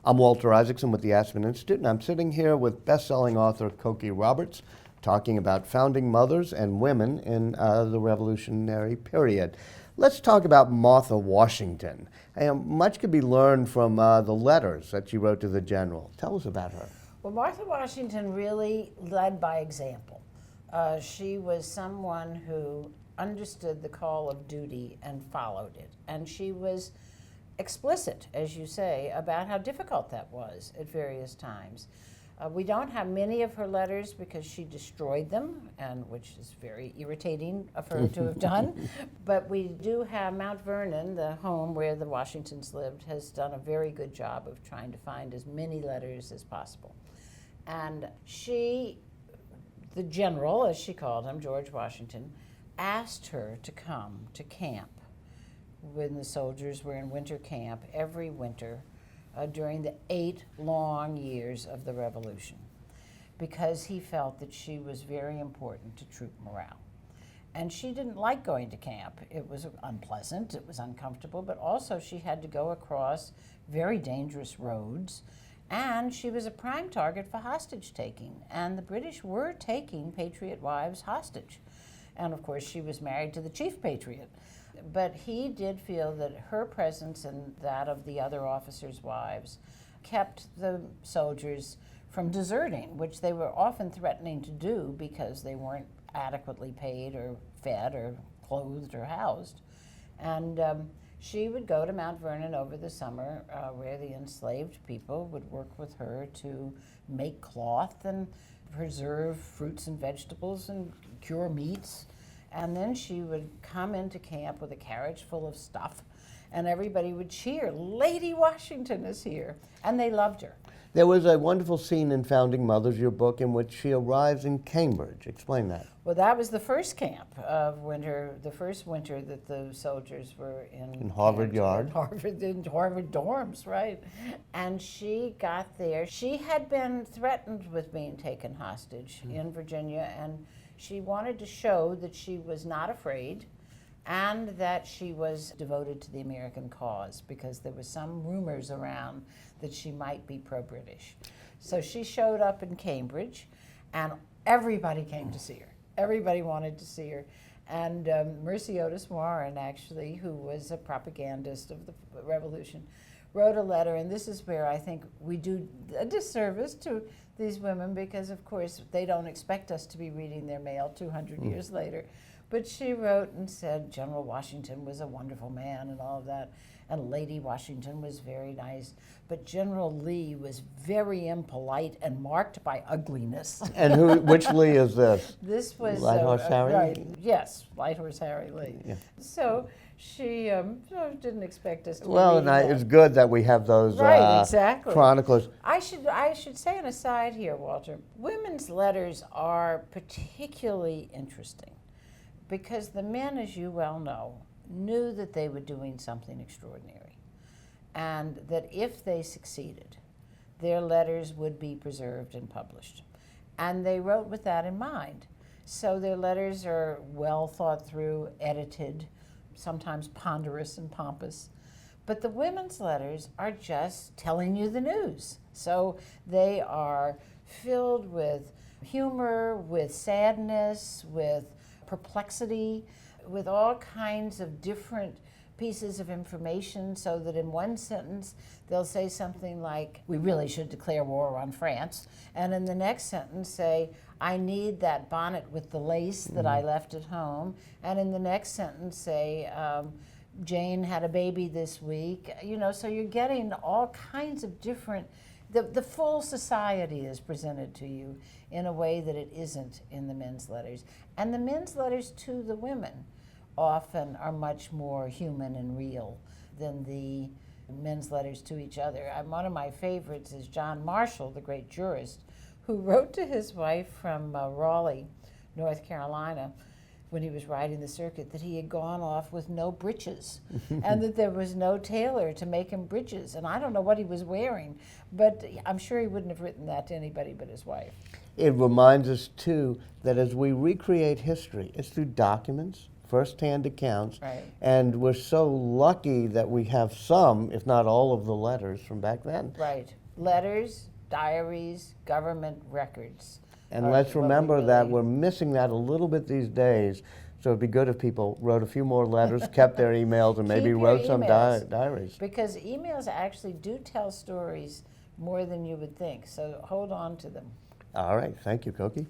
I'm Walter Isaacson with the Aspen Institute, and I'm sitting here with best-selling author Cokie Roberts talking about founding mothers and women in the Revolutionary period. Let's talk about Martha Washington. Much could be learned from the letters that she wrote to the general. Tell us about her. Well, Martha Washington really led by example. She was someone who understood the call of duty and followed it. And she was explicit, as you say, about how difficult that was at various times. We don't have many of her letters because she destroyed them, and which is very irritating of her to have done. But we do have Mount Vernon, the home where the Washingtons lived, has done a very good job of trying to find as many letters as possible. And she, the general, as she called him, George Washington, asked her to come to camp when the soldiers were in winter camp every winter during the 8 long years of the Revolution, because he felt that she was very important to troop morale. And she didn't like going to camp. It was unpleasant, it was uncomfortable, but also she had to go across very dangerous roads, and she was a prime target for hostage taking, and the British were taking Patriot wives hostage. And of course she was married to the chief patriot. But he did feel that her presence and that of the other officers' wives kept the soldiers from deserting, which they were often threatening to do because they weren't adequately paid or fed or clothed or housed. And she would go to Mount Vernon over the summer where the enslaved people would work with her to make cloth and preserve fruits and vegetables and cure meats. And then she would come into camp with a carriage full of stuff, and everybody would cheer, "Lady Washington is here," and they loved her. There was a wonderful scene in Founding Mothers, your book, in which she arrives in Cambridge. Explain that. Well, that was the first camp of winter, the first winter that the soldiers were in Harvard Yard. In Harvard dorms, right. And she got there. She had been threatened with being taken hostage in Virginia, and she wanted to show that she was not afraid and that she was devoted to the American cause, because there was some rumors around that she might be pro-British. So she showed up in Cambridge, and everybody came to see her. Everybody wanted to see her. And Mercy Otis Warren, actually, who was a propagandist of the Revolution, wrote a letter, and this is where I think we do a disservice to these women, because of course they don't expect us to be reading their mail 200 years later. But she wrote and said General Washington was a wonderful man and all of that, and Lady Washington was very nice, but General Lee was very impolite and marked by ugliness. And which Lee is this? This was Light Horse Harry? Right, yes, Light Horse Harry Lee. Yeah. So she didn't expect us to Well, read that. it's good that we have those Right, exactly. chroniclers. I should say an aside here, Walter. Women's letters are particularly interesting because the men, as you well know, knew that they were doing something extraordinary, and that if they succeeded, their letters would be preserved and published. And they wrote with that in mind. So their letters are well thought through, edited, sometimes ponderous and pompous. But the women's letters are just telling you the news. So they are filled with humor, with sadness, with perplexity, with all kinds of different pieces of information, so that in one sentence they'll say something like, "We really should declare war on France," and in the next sentence say, "I need that bonnet with the lace that I left at home," and in the next sentence say, "Jane had a baby this week." You know, so you're getting all kinds of different, the full society is presented to you in a way that it isn't in the men's letters. And the men's letters to the women often are much more human and real than the men's letters to each other. One of my favorites is John Marshall, the great jurist, who wrote to his wife from Raleigh, North Carolina, when he was riding the circuit, that he had gone off with no breeches and that there was no tailor to make him breeches. And I don't know what he was wearing, but I'm sure he wouldn't have written that to anybody but his wife. It reminds us, too, that as we recreate history, it's through documents, firsthand accounts. Right. And we're so lucky that we have some, if not all of the letters from back then. Right. Letters, diaries, government records. And are let's what we remember that really- we're missing that a little bit these days. So it'd be good if people wrote a few more letters, kept their emails, and maybe Keep your wrote some emails. diaries. Because emails actually do tell stories more than you would think, so hold on to them. All right. Thank you, Cookie.